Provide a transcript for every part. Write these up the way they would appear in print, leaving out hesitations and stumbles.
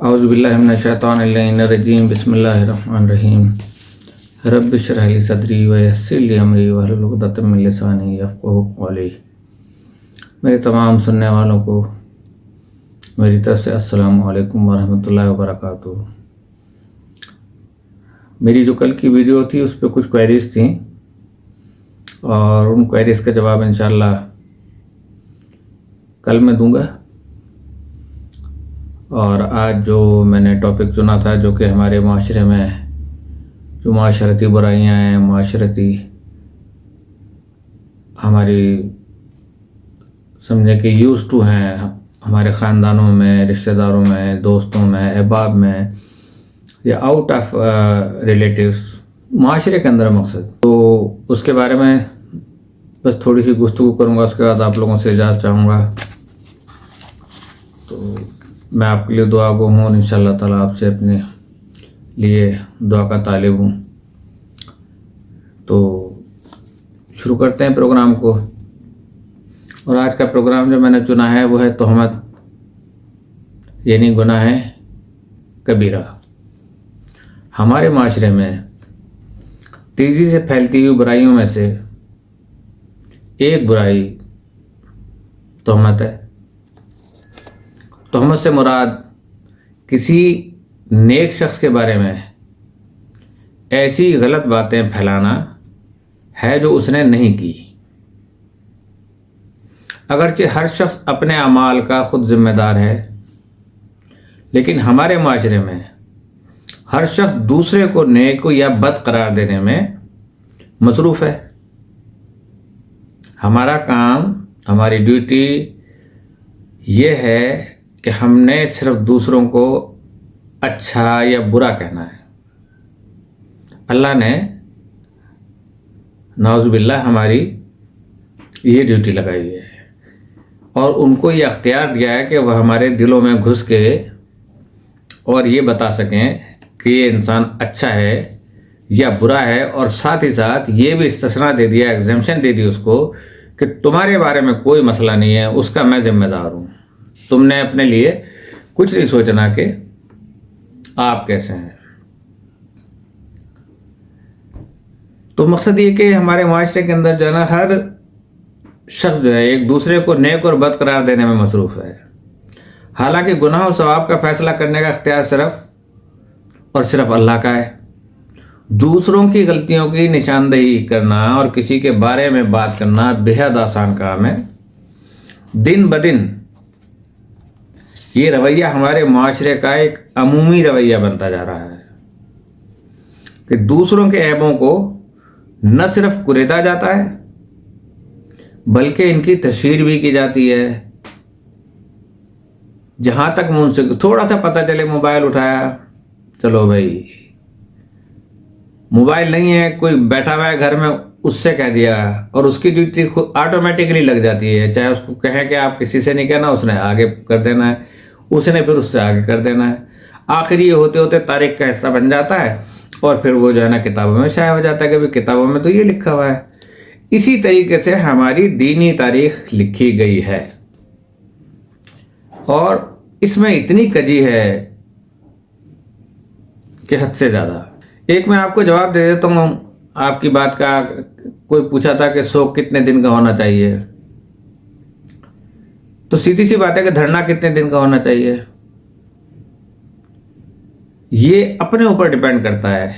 اعوذ باللہ من الشیطان الرجیم بسم اللہ الرحمن الرحیم رب اشرح لی صدری ویسر لی امری واحلل عقدۃ من لسانی یفقہوا قولی۔ میرے تمام سننے والوں کو میری طرف سے السلام علیکم ورحمۃ اللہ وبرکاتہ۔ میری جو کل کی ویڈیو تھی اس پہ کچھ کوئریز تھیں اور ان کوئریز کا جواب انشاءاللہ کل میں دوں گا۔ اور آج جو میں نے ٹاپک چنا تھا جو کہ ہمارے معاشرے میں جو معاشرتی برائیاں ہیں، معاشرتی ہماری سمجھیں کہ یوز ٹو ہیں ہمارے خاندانوں میں، رشتہ داروں میں، دوستوں میں، احباب میں یا آؤٹ آف ریلیٹیوز، معاشرے کے اندر مقصد، تو اس کے بارے میں بس تھوڑی سی گفتگو کروں گا۔ اس کے بعد آپ لوگوں سے اجازت چاہوں گا۔ تو میں آپ کے لیے دعا گو ہوں اور انشاءاللہ تعالیٰ آپ سے اپنے لیے دعا کا طالب ہوں۔ تو شروع کرتے ہیں پروگرام کو۔ اور آج کا پروگرام جو میں نے چنا ہے وہ ہے تہمت، یعنی گناہ کبیرہ۔ ہمارے معاشرے میں تیزی سے پھیلتی ہوئی برائیوں میں سے ایک برائی تہمت ہے۔ تہمت سے مراد کسی نیک شخص کے بارے میں ایسی غلط باتیں پھیلانا ہے جو اس نے نہیں کی۔ اگرچہ ہر شخص اپنے اعمال کا خود ذمہ دار ہے، لیکن ہمارے معاشرے میں ہر شخص دوسرے کو نیک یا بد قرار دینے میں مصروف ہے۔ ہمارا کام، ہماری ڈیوٹی یہ ہے کہ ہم نے صرف دوسروں کو اچھا یا برا کہنا ہے۔ اللہ نے نعوذ باللہ ہماری یہ ڈیوٹی لگائی ہے اور ان کو یہ اختیار دیا ہے کہ وہ ہمارے دلوں میں گھس کے اور یہ بتا سکیں کہ یہ انسان اچھا ہے یا برا ہے، اور ساتھ ہی ساتھ یہ بھی استثناء دے دیا، ایگزمپشن دے دی اس کو کہ تمہارے بارے میں کوئی مسئلہ نہیں ہے، اس کا میں ذمہ دار ہوں۔ تم نے اپنے لیے کچھ نہیں سوچنا کہ آپ کیسے ہیں۔ تو مقصد یہ کہ ہمارے معاشرے کے اندر جو ہے نا، ہر شخص جو ہے ایک دوسرے کو نیک اور بد قرار دینے میں مصروف ہے، حالانکہ گناہ و ثواب کا فیصلہ کرنے کا اختیار صرف اور صرف اللہ کا ہے۔ دوسروں کی غلطیوں کی نشاندہی کرنا اور کسی کے بارے میں بات کرنا بے حد آسان کام ہے۔ دن بدن یہ رویہ ہمارے معاشرے کا ایک عمومی رویہ بنتا جا رہا ہے کہ دوسروں کے عیبوں کو نہ صرف کریدا جاتا ہے بلکہ ان کی تشہیر بھی کی جاتی ہے۔ جہاں تک مجھ سے تھوڑا سا پتہ چلے، موبائل اٹھایا، چلو بھائی موبائل نہیں ہے، کوئی بیٹھا ہوا ہے گھر میں، اس سے کہہ دیا، اور اس کی ڈیوٹی خود آٹومیٹکلی لگ جاتی ہے۔ چاہے اس کو کہیں کہ آپ کسی سے نہیں کہنا، اس نے آگے کر دینا ہے، اس نے پھر اس سے آگے کر دینا ہے۔ آخر یہ ہوتے ہوتے تاریخ کا حصہ بن جاتا ہے اور پھر وہ جو ہے نا کتابوں میں شائع ہو جاتا ہے کہ بھی کتابوں میں تو یہ لکھا ہوا ہے۔ اسی طریقے سے ہماری دینی تاریخ لکھی گئی ہے اور اس میں اتنی کجی ہے کہ حد سے زیادہ۔ ایک میں آپ کو جواب دے دیتا ہوں آپ کی بات کا۔ کوئی پوچھا تھا کہ سوگ کتنے دن کا ہونا چاہیے، تو سیدھی سی بات ہے کہ دھرنا کتنے دن کا ہونا چاہیے یہ اپنے اوپر ڈیپینڈ کرتا ہے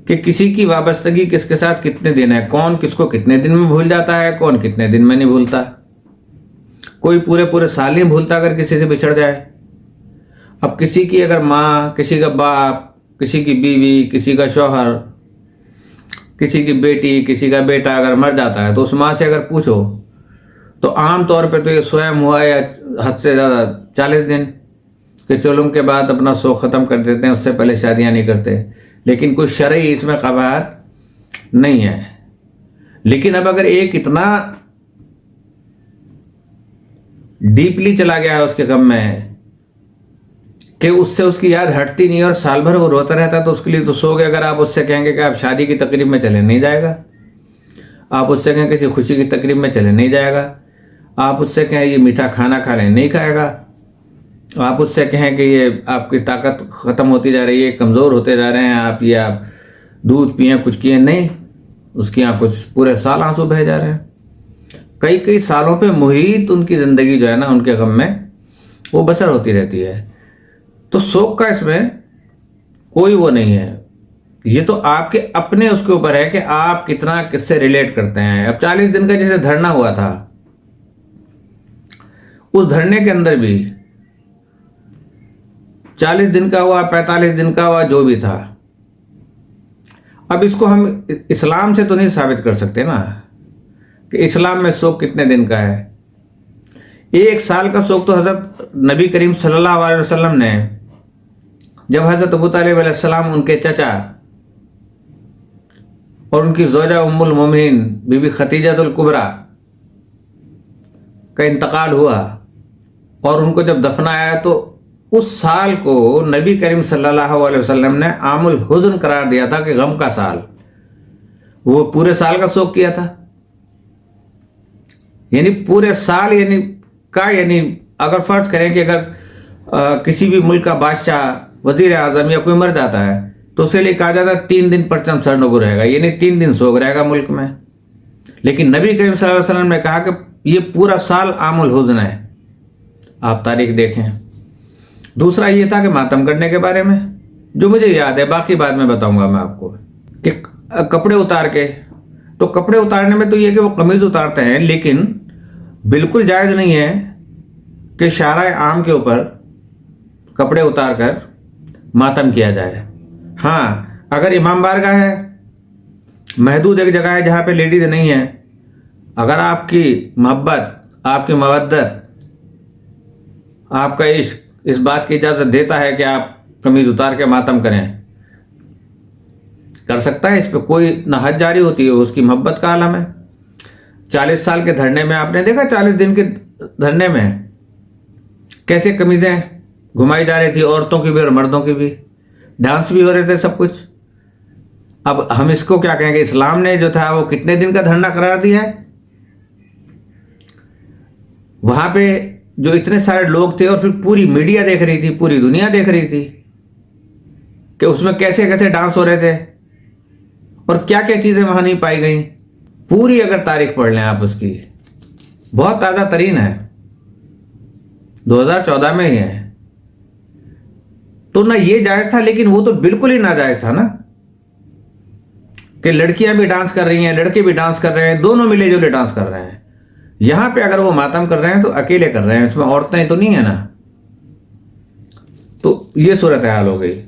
کہ کسی کی وابستگی کس کے ساتھ کتنے دن ہے، کون کس کو کتنے دن میں بھول جاتا ہے، کون کتنے دن میں نہیں بھولتا۔ کوئی پورے سال نہیں بھولتا اگر کسی سے بچھڑ جائے۔ اب کسی کی اگر ماں، کسی کا باپ، کسی کی بیوی، کسی کا شوہر، کسی کی بیٹی، کسی کا بیٹا اگر مر جاتا ہے تو اس ماں سے اگر پوچھو تو عام طور پہ تو یہ سوئم ہوا یا حد سے زیادہ 40 دن کہ چلو ان کے بعد اپنا سوگ ختم کر دیتے ہیں، اس سے پہلے شادیاں نہیں کرتے۔ لیکن کوئی شرعی اس میں قواعد نہیں ہے۔ لیکن اب اگر ایک اتنا ڈیپلی چلا گیا ہے اس کے غم میں کہ اس سے اس کی یاد ہٹتی نہیں اور سال بھر وہ روتا رہتا ہے، تو اس کے لیے تو سوگ ہے۔ اگر آپ اس سے کہیں گے کہ آپ شادی کی تقریب میں چلے، نہیں جائے گا۔ آپ اس سے کہیں کسی خوشی کی تقریب میں چلے، نہیں جائے گا۔ آپ اس سے کہیں یہ میٹھا کھانا کھا لیں، نہیں کھائے گا۔ آپ اس سے کہیں کہ یہ آپ کی طاقت ختم ہوتی جا رہی ہے، کمزور ہوتے جا رہے ہیں آپ، یہ آپ دودھ پئیں کچھ کیے، نہیں، اس کی آنکھوں سے پورے سال آنسو بہہ جا رہے ہیں، کئی سالوں پہ محیط ان کی زندگی جو ہے نا ان کے غم میں وہ بسر ہوتی رہتی ہے۔ تو سوگ کا اس میں کوئی وہ نہیں ہے، یہ تو آپ کے اپنے اس کے اوپر ہے کہ آپ کتنا کس سے ریلیٹ کرتے ہیں۔ اب 40 دن کا جیسے دھرنا ہوا تھا، اس دھرنے کے اندر بھی 40 دن کا ہوا، 45 دن کا ہوا، جو بھی تھا، اب اس کو ہم اسلام سے تو نہیں ثابت کر سکتے نا کہ اسلام میں سوگ کتنے دن کا ہے۔ 1 سال کا سوگ تو حضرت نبی کریم صلی اللہ علیہ وسلم نے، جب حضرت ابو طالب علیہ السلام ان کے چچا اور ان کی زوجہ ام المومنین بی بی خدیجہ الکبریٰ کا انتقال ہوا اور ان کو جب دفنایا، تو اس سال کو نبی کریم صلی اللہ علیہ وسلم نے عام الحزن قرار دیا تھا کہ غم کا سال، وہ پورے سال کا سوگ کیا تھا، یعنی پورے سال یعنی اگر فرض کریں کہ اگر کسی بھی ملک کا بادشاہ، وزیر اعظم یا کوئی مر جاتا ہے تو اسے لیے کہا جاتا ہے 3 دن پرچم سرنگو رہے گا، یعنی 3 دن سوگ رہے گا ملک میں، لیکن نبی کریم صلی اللہ علیہ وسلم نے کہا کہ یہ پورا سال عام الحزن ہے۔ آپ تاریخ دیکھیں۔ دوسرا یہ تھا کہ ماتم کرنے کے بارے میں، جو مجھے یاد ہے، باقی بعد میں بتاؤں گا میں آپ کو، کہ کپڑے اتار کے، تو کپڑے اتارنے میں تو یہ کہ وہ قمیض اتارتے ہیں، لیکن بالکل جائز نہیں ہے کہ شارع عام کے اوپر کپڑے اتار کر ماتم کیا جائے۔ ہاں، اگر امام بارگاہ ہے، محدود ایک جگہ ہے جہاں پہ لیڈیز نہیں ہیں، اگر آپ کی محبت، آپ کی مودت، آپ کا عشق اس بات کی اجازت دیتا ہے کہ آپ قمیض اتار کے ماتم کریں، کر سکتا ہے، اس پہ کوئی نہ حد جاری ہوتی ہے، اس کی محبت کا عالم ہے۔ 40 سال کے دھرنے میں آپ نے دیکھا، 40 دن کے دھرنے میں کیسے قمیضیں گھمائی جا رہی تھی، عورتوں کی بھی اور مردوں کی بھی، ڈانس بھی ہو رہے تھے، سب کچھ۔ اب ہم اس کو کیا کہیں گے، اسلام نے جو تھا وہ کتنے دن کا دھرنا قرار دیا ہے؟ وہاں پہ جو اتنے سارے لوگ تھے اور پھر پوری میڈیا دیکھ رہی تھی، پوری دنیا دیکھ رہی تھی کہ اس میں کیسے کیسے ڈانس ہو رہے تھے اور کیا کیا چیزیں وہاں نہیں پائی گئیں۔ پوری اگر تاریخ پڑھ لیں آپ اس کی، بہت تازہ ترین ہے، 2014 میں ہی ہے۔ تو نہ یہ جائز تھا، لیکن وہ تو بالکل ہی ناجائز تھا نا، کہ لڑکیاں بھی ڈانس کر رہی ہیں، لڑکے بھی ڈانس کر رہے ہیں، دونوں ملے جلے ڈانس کر رہے ہیں۔ یہاں پہ اگر وہ ماتم کر رہے ہیں تو اکیلے کر رہے ہیں، اس میں عورتیں تو نہیں ہیں نا۔ تو یہ صورتحال ہو گئی۔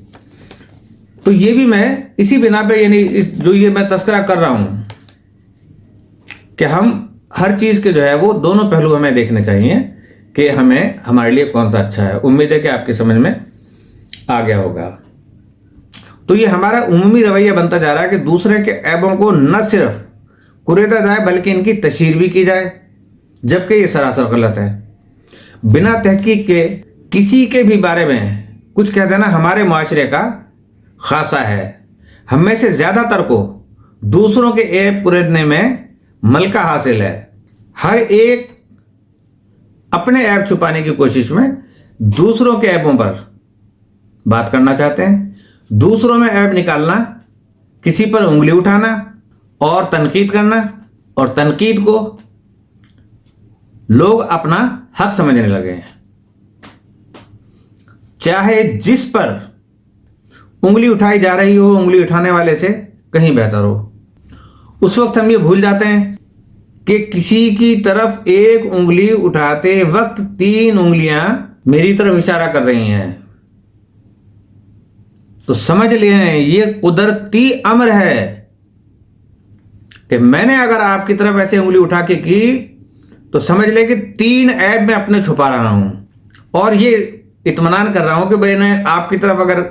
تو یہ بھی میں اسی بنا پہ، یعنی جو یہ میں تذکرہ کر رہا ہوں کہ ہم ہر چیز کے جو ہے وہ دونوں پہلو ہمیں دیکھنے چاہیے کہ ہمیں ہمارے لیے کون سا اچھا ہے۔ امید ہے کہ آپ کی سمجھ میں آ گیا ہوگا۔ تو یہ ہمارا عمومی رویہ بنتا جا رہا ہے کہ دوسرے کے عیبوں کو نہ صرف کریدا جائے بلکہ ان کی تشہیر بھی کی جائے، جبکہ یہ سراسر غلط ہے۔ بنا تحقیق کے کسی کے بھی بارے میں کچھ کہہ دینا ہمارے معاشرے کا خاصہ ہے۔ ہم میں سے زیادہ تر کو دوسروں کے عیب کریدنے میں ملکہ حاصل ہے۔ ہر ایک اپنے عیب چھپانے کی کوشش میں دوسروں کے عیبوں پر بات کرنا چاہتے ہیں، دوسروں میں عیب نکالنا، کسی پر انگلی اٹھانا اور تنقید کرنا، اور تنقید کو لوگ اپنا حق سمجھنے لگے ہیں۔ چاہے جس پر انگلی اٹھائی جا رہی ہو، انگلی اٹھانے والے سے کہیں بہتر ہو۔ اس وقت ہم یہ بھول جاتے ہیں کہ کسی کی طرف ایک انگلی اٹھاتے وقت 3 انگلیاں میری طرف اشارہ کر رہی ہیں۔ تو سمجھ لیں یہ قدرتی امر ہے کہ میں نے اگر آپ کی طرف ایسے انگلی اٹھا کے کی تو سمجھ لیں کہ 3 عیب میں اپنے چھپا رہا ہوں، اور یہ اطمینان کر رہا ہوں کہ میں نے آپ کی طرف اگر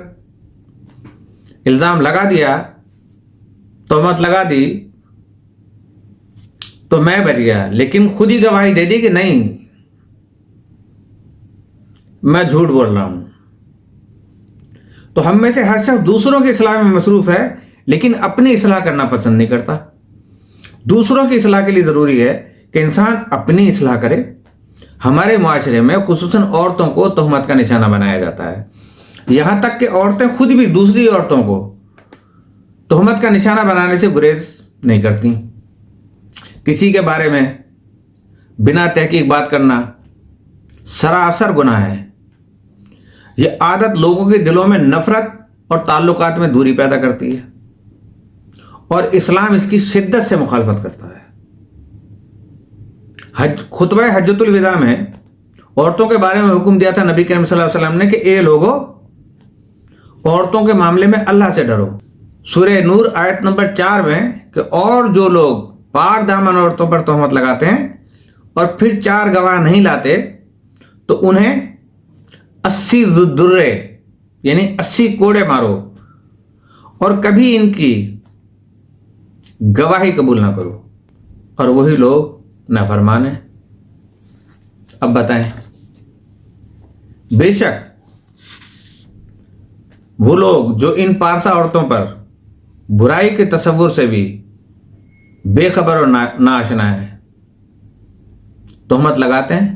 الزام لگا دیا، تہمت لگا دی، تو میں بچ گیا، لیکن خود ہی گواہی دے دی کہ نہیں، میں جھوٹ بول رہا ہوں۔ تو ہم میں سے ہر شخص دوسروں کی اصلاح میں مصروف ہے، لیکن اپنی اصلاح کرنا پسند نہیں کرتا۔ دوسروں کی اصلاح کے لیے ضروری ہے کہ انسان اپنی اصلاح کرے۔ ہمارے معاشرے میں خصوصاً عورتوں کو تہمت کا نشانہ بنایا جاتا ہے، یہاں تک کہ عورتیں خود بھی دوسری عورتوں کو تہمت کا نشانہ بنانے سے گریز نہیں کرتی۔ کسی کے بارے میں بنا تحقیق بات کرنا سراسر گناہ ہے۔ یہ عادت لوگوں کے دلوں میں نفرت اور تعلقات میں دوری پیدا کرتی ہے، اور اسلام اس کی شدت سے مخالفت کرتا ہے۔ خطبہ حجۃ الوداع میں عورتوں کے بارے میں حکم دیا تھا نبی کریم صلی اللہ علیہ وسلم نے کہ اے لوگو، عورتوں کے معاملے میں اللہ سے ڈرو۔ سورہ نور آیت نمبر 4 میں کہ اور جو لوگ پاک دامن عورتوں پر تہمت لگاتے ہیں اور پھر 4 گواہ نہیں لاتے تو انہیں 80 درے یعنی 80 کوڑے مارو اور کبھی ان کی گواہی قبول نہ کرو، اور وہی لوگ نافرمان ہیں۔ اب بتائیں، بے شک وہ لوگ جو ان پارسا عورتوں پر برائی کے تصور سے بھی بے خبر اور ناآشنا ہیں، تہمت لگاتے ہیں،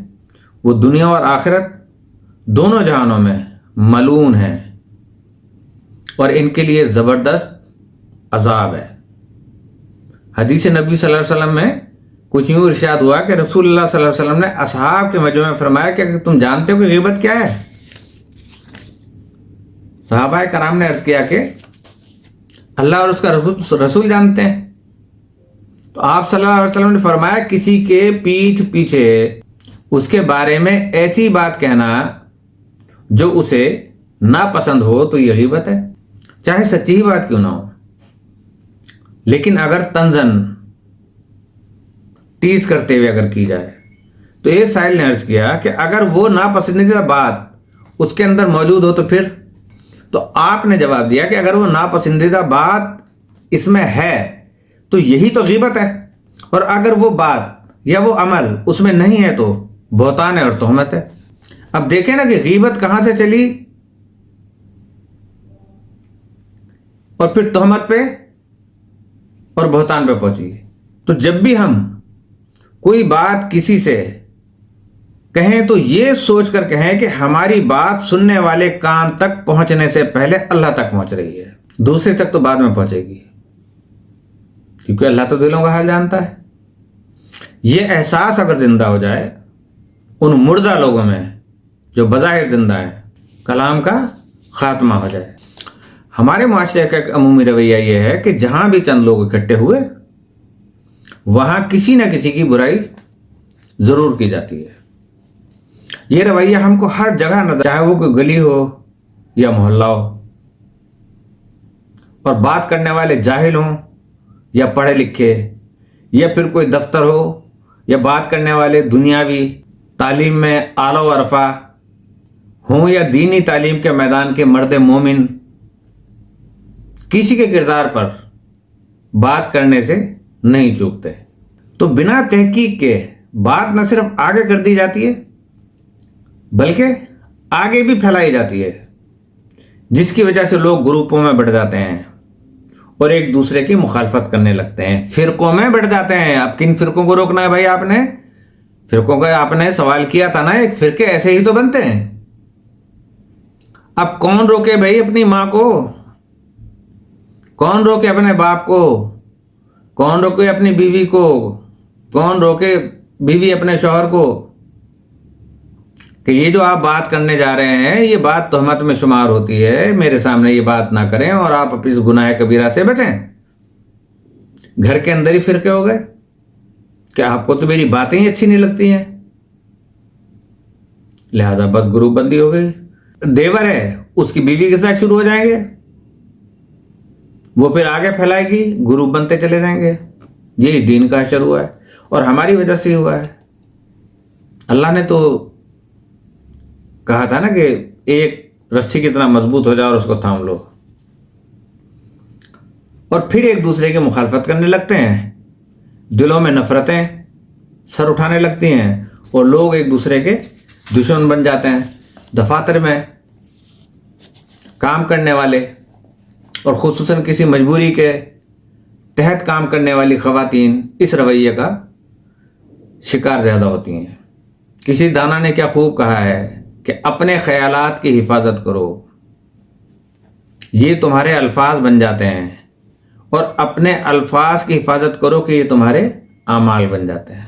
وہ دنیا اور آخرت دونوں جہانوں میں ملعون ہیں، اور ان کے لیے زبردست عذاب ہے۔ حدیث نبی صلی اللہ علیہ وسلم میں کچھ یوں ارشاد ہوا کہ رسول اللہ صلی اللہ علیہ وسلم نے اصحاب کے مجمع میں فرمایا کہ تم جانتے ہو کہ غیبت کیا ہے؟ صحابہ کرام نے عرض کیا کہ اللہ اور اس کا رسول جانتے ہیں۔ تو آپ صلی اللہ علیہ وسلم نے فرمایا کسی کے پیٹھ پیچھے اس کے بارے میں ایسی بات کہنا جو اسے ناپسند ہو تو یہ غیبت ہے، چاہے سچی ہی بات کیوں نہ ہو۔ لیکن اگر تنزن ٹیز کرتے ہوئے اگر کی جائے تو ایک سائل نے عرض کیا کہ اگر وہ ناپسندیدہ بات اس کے اندر موجود ہو تو پھر؟ تو آپ نے جواب دیا کہ اگر وہ ناپسندیدہ بات اس میں ہے تو یہی تو غیبت ہے، اور اگر وہ بات یا وہ عمل اس میں نہیں ہے تو بہتان ہے اور تہمت ہے۔ اب دیکھیں نا کہ غیبت کہاں سے چلی اور پھر تہمت پہ اور بہتان پہ پہنچی۔ تو جب بھی ہم کوئی بات کسی سے کہیں تو یہ سوچ کر کہیں کہ ہماری بات سننے والے کان تک پہنچنے سے پہلے اللہ تک پہنچ رہی ہے، دوسرے تک تو بعد میں پہنچے گی، کیونکہ اللہ تو دلوں کا حال جانتا ہے۔ یہ احساس اگر زندہ ہو جائے ان مردہ لوگوں میں جو بظاہر زندہ ہیں، کلام کا خاتمہ ہو جائے۔ ہمارے معاشرے کا ایک عمومی رویہ یہ ہے کہ جہاں بھی چند لوگ اکٹھے ہوئے وہاں کسی نہ کسی کی برائی ضرور کی جاتی ہے۔ یہ رویہ ہم کو ہر جگہ نظر، چاہے وہ کوئی گلی ہو یا محلہ ہو، اور بات کرنے والے جاہل ہوں یا پڑھے لکھے، یا پھر کوئی دفتر ہو یا بات کرنے والے دنیاوی تعلیم میں اعلیٰ و عرفہ ہوں یا دینی تعلیم کے میدان کے مرد مومن، کسی کے کردار پر بات کرنے سے نہیں چوکتے۔ تو بنا تحقیق کے بات نہ صرف آگے کر دی جاتی ہے بلکہ آگے بھی پھیلائی جاتی ہے، جس کی وجہ سے لوگ گروپوں میں بڑھ جاتے ہیں اور ایک دوسرے کی مخالفت کرنے لگتے ہیں، فرقوں میں بڑھ جاتے ہیں۔ اب کن فرقوں کو روکنا ہے بھائی؟ آپ نے فرقوں کا آپ نے سوال کیا تھا نا، ایک فرقے ایسے ہی تو بنتے ہیں۔ اب کون روکے بھائی اپنی ماں کو؟ کون روکے اپنے باپ کو؟ کون روکے اپنی بیوی کو؟ کون روکے بیوی اپنے شوہر کو کہ یہ جو آپ بات کرنے جا رہے ہیں یہ بات تہمت میں شمار ہوتی ہے، میرے سامنے یہ بات نہ کریں اور آپ اپنی اس گناہ کبیرہ سے بچیں؟ گھر کے اندر ہی فرقے ہو گئے کہ آپ کو تو میری باتیں ہی اچھی نہیں لگتی ہیں، لہذا بس گروپ بندی ہو گئی۔ دیور ہے اس کی بیوی کے ساتھ شروع ہو جائیں گے، وہ پھر آگے پھیلائے گی، گروپ بنتے چلے جائیں گے۔ یہی دین کا اثر ہوا ہے اور ہماری وجہ سے ہی ہوا ہے۔ اللہ نے تو کہا تھا نا کہ ایک رسی کی طرح مضبوط ہو جاؤ اور اس کو تھام لو، اور پھر ایک دوسرے کی مخالفت کرنے لگتے ہیں، دلوں میں نفرتیں سر اٹھانے لگتی ہیں اور لوگ ایک دوسرے کے دشمن بن جاتے ہیں۔ دفاتر میں کام کرنے والے اور خصوصاً کسی مجبوری کے تحت کام کرنے والی خواتین اس رویے کا شکار زیادہ ہوتی ہیں کسی دانا نے کیا خوب کہا ہے کہ اپنے خیالات کی حفاظت کرو، یہ تمہارے الفاظ بن جاتے ہیں، اور اپنے الفاظ کی حفاظت کرو کہ یہ تمہارے اعمال بن جاتے ہیں۔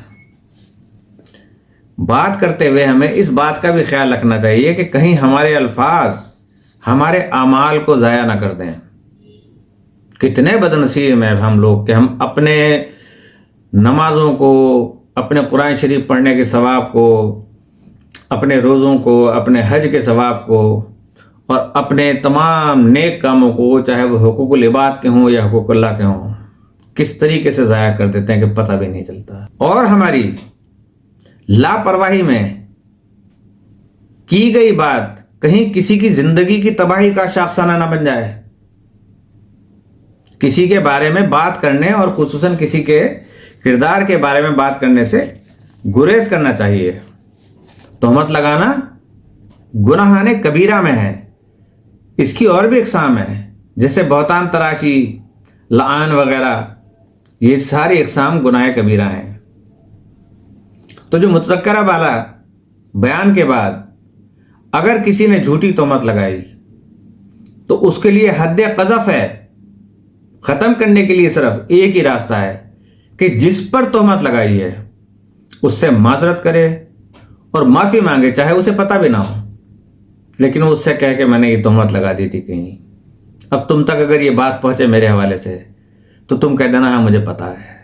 بات کرتے ہوئے ہمیں اس بات کا بھی خیال رکھنا چاہیے کہ کہیں ہمارے الفاظ ہمارے اعمال کو ضائع نہ کر دیں۔ کتنے بد نصیب ہیں ہم لوگ کہ ہم اپنے نمازوں کو، اپنے قرآن شریف پڑھنے کے ثواب کو، اپنے روزوں کو، اپنے حج کے ثواب کو، اور اپنے تمام نیک کاموں کو، چاہے وہ حقوق العباد کے ہوں یا حقوق اللہ کے ہوں، کس طریقے سے ضائع کر دیتے ہیں کہ پتہ بھی نہیں چلتا۔ اور ہماری لاپرواہی میں کی گئی بات کہیں کسی کی زندگی کی تباہی کا شاخسانہ نہ بن جائے۔ کسی کے بارے میں بات کرنے اور خصوصاً کسی کے کردار کے بارے میں بات کرنے سے گریز کرنا چاہیے۔ تہمت لگانا گناہان کبیرہ میں ہے۔ اس کی اور بھی اقسام ہیں، جیسے بہتان تراشی، لعان وغیرہ، یہ ساری اقسام گناہ کبیرہ ہیں۔ تو جو متذکرہ والا بیان کے بعد اگر کسی نے جھوٹی تہمت لگائی تو اس کے لیے حد قذف ہے۔ ختم کرنے کے لیے صرف ایک ہی راستہ ہے کہ جس پر تہمت لگائی ہے اس سے معذرت کرے اور معافی مانگے، چاہے اسے پتہ بھی نہ ہو، لیکن اس سے کہہ کہ میں نے یہ تہمت لگا دی تھی کہیں، اب تم تک اگر یہ بات پہنچے میرے حوالے سے تو تم کہہ دینا ہاں مجھے پتہ ہے،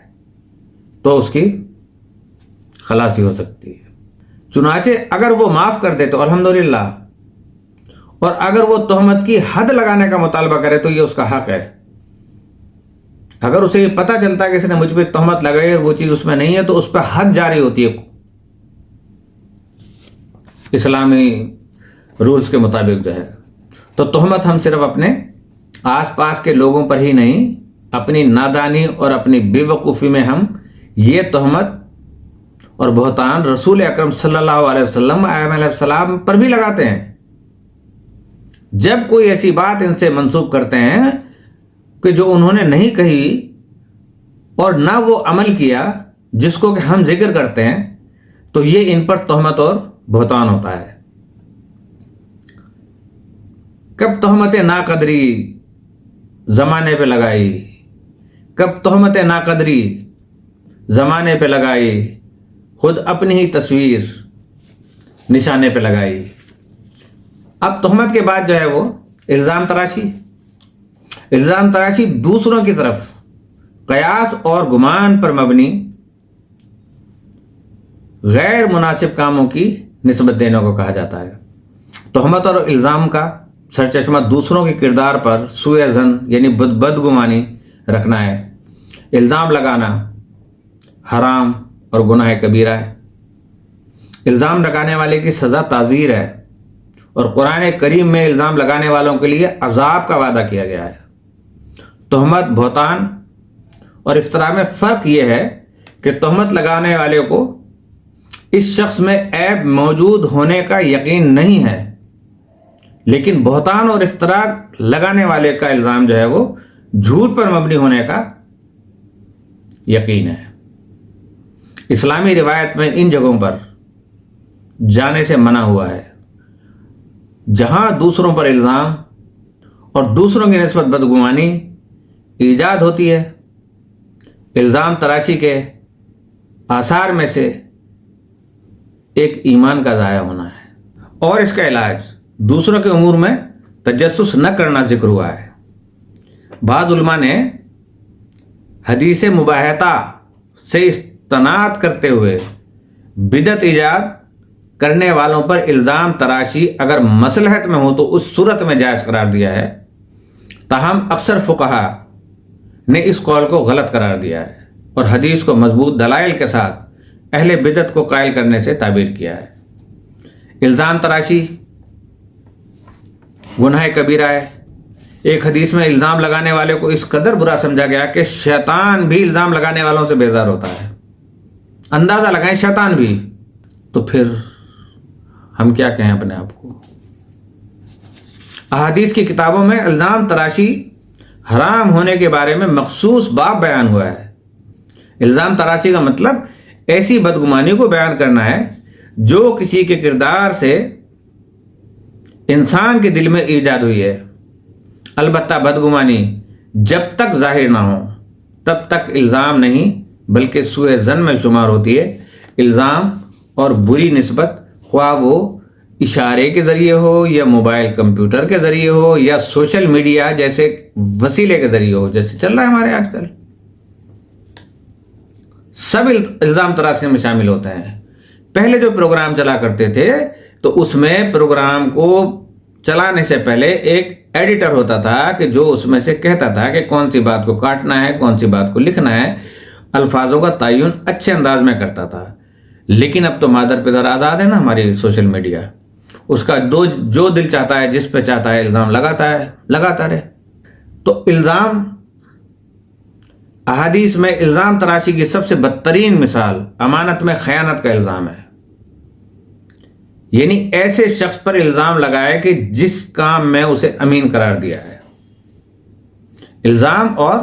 تو اس کی خلاصی ہو سکتی ہے۔ چنانچہ اگر وہ معاف کر دے تو الحمدللہ، اور اگر وہ تہمت کی حد لگانے کا مطالبہ کرے تو یہ اس کا حق ہے۔ اگر اسے یہ پتہ چلتا ہے کہ اس نے مجھ پہ تہمت لگائی اور وہ چیز اس میں نہیں ہے تو اس پہ حد جاری ہوتی ہے اسلامی رولز کے مطابق جو ہے۔ تو تہمت ہم صرف اپنے آس پاس کے لوگوں پر ہی نہیں، اپنی نادانی اور اپنی بے وقوفی میں ہم یہ تہمت اور بہتان رسول اکرم صلی اللہ علیہ وسلم علیہ السلام پر بھی لگاتے ہیں۔ جب کوئی ایسی بات ان سے منسوب کرتے ہیں کہ جو انہوں نے نہیں کہی اور نہ وہ عمل کیا جس کو کہ ہم ذکر کرتے ہیں، تو یہ ان پر تہمت اور بہتان ہوتا ہے۔ کب تہمت ناقدری زمانے پہ لگائی، کب تہمت ناقدری زمانے پہ لگائی، خود اپنی ہی تصویر نشانے پہ لگائی۔ اب تہمت کے بعد جو ہے وہ الزام تراشی دوسروں کی طرف قیاس اور گمان پر مبنی غیر مناسب کاموں کی نسبت دینے کو کہا جاتا ہے۔ تہمت اور الزام کا سرچشمہ دوسروں کے کردار پر سوء ظن یعنی بدگمانی رکھنا ہے۔ الزام لگانا حرام اور گناہ کبیرہ ہے۔ الزام لگانے والے کی سزا تعزیر ہے، اور قرآن کریم میں الزام لگانے والوں کے لیے عذاب کا وعدہ کیا گیا ہے۔ تہمت، بہتان اور افتراء میں فرق یہ ہے کہ تہمت لگانے والے کو اس شخص میں عیب موجود ہونے کا یقین نہیں ہے، لیکن بہتان اور افتراء لگانے والے کا الزام جو ہے وہ جھوٹ پر مبنی ہونے کا یقین ہے۔ اسلامی روایت میں ان جگہوں پر جانے سے منع ہوا ہے جہاں دوسروں پر الزام اور دوسروں کی نسبت بدگمانی ایجاد ہوتی ہے۔ الزام تراشی کے آثار میں سے ایک ایمان کا ضائع ہونا ہے، اور اس کا علاج دوسروں کے امور میں تجسس نہ کرنا ذکر ہوا ہے۔ بعض علماء نے حدیث مباحثہ سے استناد کرتے ہوئے بدعت ایجاد کرنے والوں پر الزام تراشی اگر مصلحت میں ہو تو اس صورت میں جائز قرار دیا ہے، تاہم اکثر فقہا نے اس قول کو غلط قرار دیا ہے اور حدیث کو مضبوط دلائل کے ساتھ اہل بدعت کو قائل کرنے سے تعبیر کیا ہے۔ الزام تراشی گناہ کبیرہ ہے۔ ایک حدیث میں الزام لگانے والے کو اس قدر برا سمجھا گیا کہ شیطان بھی الزام لگانے والوں سے بیزار ہوتا ہے۔ اندازہ لگائیں، شیطان بھی، تو پھر ہم کیا کہیں اپنے آپ کو۔ احادیث کی کتابوں میں الزام تراشی حرام ہونے کے بارے میں مخصوص باب بیان ہوا ہے۔ الزام تراشی کا مطلب ایسی بدگمانی کو بیان کرنا ہے جو کسی کے کردار سے انسان کے دل میں ایجاد ہوئی ہے، البتہ بدگمانی جب تک ظاہر نہ ہو تب تک الزام نہیں بلکہ سوء ظن میں شمار ہوتی ہے۔ الزام اور بری نسبت خواہ وہ اشارے کے ذریعے ہو یا موبائل کمپیوٹر کے ذریعے ہو یا سوشل میڈیا جیسے وسیلے کے ذریعے ہو، جیسے چل رہا ہے ہمارے آج کل، سب الزام تراشی میں شامل ہوتے ہیں۔ پہلے جو پروگرام چلا کرتے تھے تو اس میں پروگرام کو چلانے سے پہلے ایک ایڈیٹر ہوتا تھا کہ جو اس میں سے کہتا تھا کہ کون سی بات کو کاٹنا ہے، کون سی بات کو لکھنا ہے، الفاظوں کا تعین اچھے انداز میں کرتا تھا۔ لیکن اب تو مادر پدر آزاد ہے نا ہماری سوشل میڈیا، اس کا جو دل چاہتا ہے، جس پہ چاہتا ہے الزام لگاتا رہے۔ تو الزام، احادیث میں الزام تراشی کی سب سے بدترین مثال امانت میں خیانت کا الزام ہے، یعنی ایسے شخص پر الزام لگائے کہ جس کام میں اسے امین قرار دیا ہے۔ الزام اور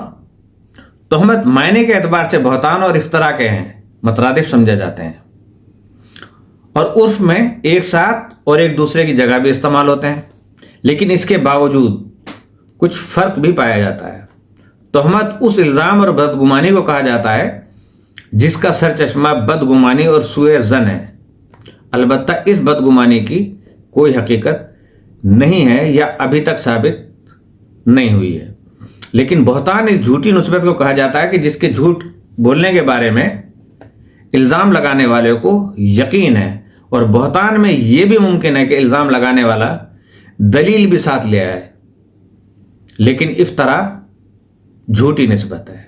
تہمت معنی کے اعتبار سے بہتان اور افتراء کے ہیں، مترادف سمجھے جاتے ہیں، اور عرف میں ایک ساتھ اور ایک دوسرے کی جگہ بھی استعمال ہوتے ہیں، لیکن اس کے باوجود کچھ فرق بھی پایا جاتا ہے۔ تہمت اس الزام اور بدگمانی کو کہا جاتا ہے جس کا سرچشمہ بدگمانی اور سوء ظن ہے، البتہ اس بدگمانی کی کوئی حقیقت نہیں ہے یا ابھی تک ثابت نہیں ہوئی ہے۔ لیکن بہتان ایک جھوٹی نسبت کو کہا جاتا ہے کہ جس کے جھوٹ بولنے کے بارے میں الزام لگانے والے کو یقین ہے، اور بہتان میں یہ بھی ممکن ہے کہ الزام لگانے والا دلیل بھی ساتھ لے آئے، لیکن افتراء جھوٹی نسبت ہے،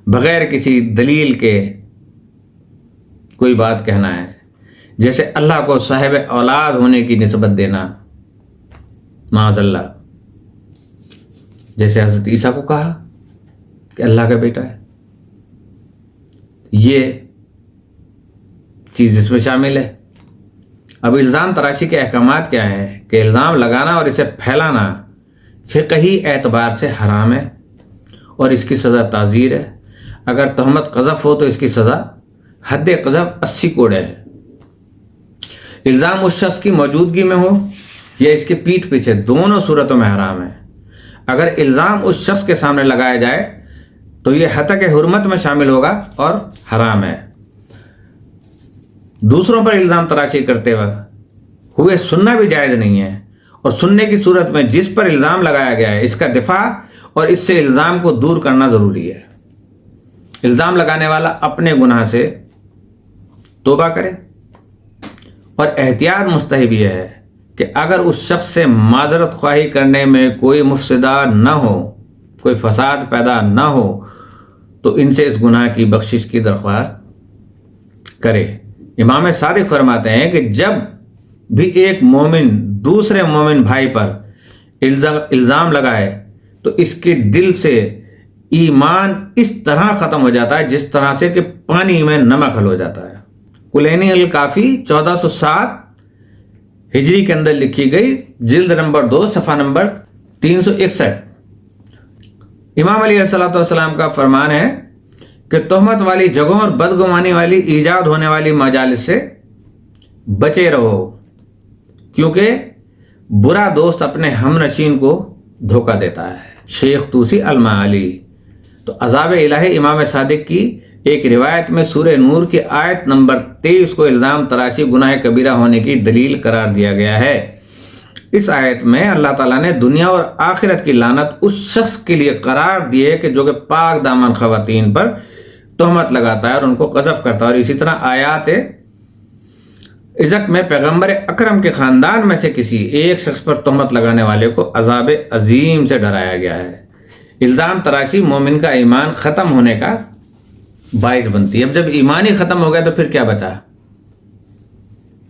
بغیر کسی دلیل کے کوئی بات کہنا ہے، جیسے اللہ کو صاحب اولاد ہونے کی نسبت دینا، معاذ اللہ، جیسے حضرت عیسیٰ کو کہا کہ اللہ کا بیٹا ہے۔ یہ چیز اس میں شامل ہے۔ اب الزام تراشی کے احکامات کیا ہیں کہ الزام لگانا اور اسے پھیلانا فقہی اعتبار سے حرام ہے اور اس کی سزا تعزیر ہے۔ اگر تہمت قذف ہو تو اس کی سزا حد قذف 80 کوڑے ہے۔ الزام اس شخص کی موجودگی میں ہو یا اس کے پیٹھ پیچھے، دونوں صورتوں میں حرام ہے۔ اگر الزام اس شخص کے سامنے لگایا جائے تو یہ ہتک حرمت میں شامل ہوگا اور حرام ہے۔ دوسروں پر الزام تراشی کرتے ہوئے سننا بھی جائز نہیں ہے، اور سننے کی صورت میں جس پر الزام لگایا گیا ہے اس کا دفاع اور اس سے الزام کو دور کرنا ضروری ہے۔ الزام لگانے والا اپنے گناہ سے توبہ کرے، اور احتیاط مستحب یہ ہے کہ اگر اس شخص سے معذرت خواہی کرنے میں کوئی مفسدہ نہ ہو، کوئی فساد پیدا نہ ہو، تو ان سے اس گناہ کی بخشش کی درخواست کرے۔ امام صادق فرماتے ہیں کہ جب بھی ایک مومن دوسرے مومن بھائی پر الزام لگائے تو اس کے دل سے ایمان اس طرح ختم ہو جاتا ہے جس طرح سے کہ پانی میں نمک حل ہو جاتا ہے۔ کلینی الکافی 1407 ہجری کے اندر لکھی گئی، جلد نمبر 2 صفحہ نمبر 361۔ امام علیہ السلام کا فرمان ہے کہ تہمت والی جگہوں اور بدگمانی والی ایجاد ہونے والی مجالس سے بچے رہو، کیونکہ برا دوست اپنے ہم نشین کو دھوکہ دیتا ہے۔ شیخ طوسی المعالی۔ تو عذاب الہی امام صادق کی ایک روایت میں سورہ نور کی آیت نمبر 23 کو الزام تراشی گناہ کبیرہ ہونے کی دلیل قرار دیا گیا ہے۔ اس آیت میں اللہ تعالیٰ نے دنیا اور آخرت کی لعنت اس شخص کے لیے قرار دی ہے کہ جو کہ پاک دامن خواتین پر تہمت لگاتا ہے اور ان کو قذف کرتا ہے، اور اسی طرح آیات عزق میں پیغمبر اکرم کے خاندان میں سے کسی ایک شخص پر تہمت لگانے والے کو عذاب عظیم سے ڈرایا گیا ہے۔ الزام تراشی مومن کا ایمان ختم ہونے کا باعث بنتی ہے۔ اب جب ایمان ہی ختم ہو گیا تو پھر کیا بچا؟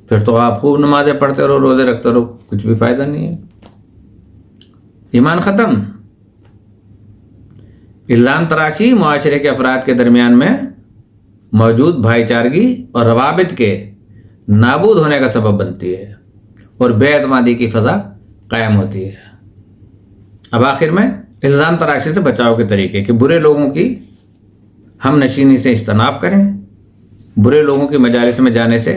پھر تو آپ خوب نمازیں پڑھتے رہو، روزے رکھتے رہو، کچھ بھی فائدہ نہیں ہے۔ ایمان ختم۔ الزام تراشی معاشرے کے افراد کے درمیان میں موجود بھائی چارگی اور روابط کے نابود ہونے کا سبب بنتی ہے اور بے اعتمادی کی فضا قائم ہوتی ہے۔ اب آخر میں الزام تراشی سے بچاؤ کے طریقے کہ برے لوگوں کی ہم نشینی سے اجتناب کریں، برے لوگوں کی مجالس میں جانے سے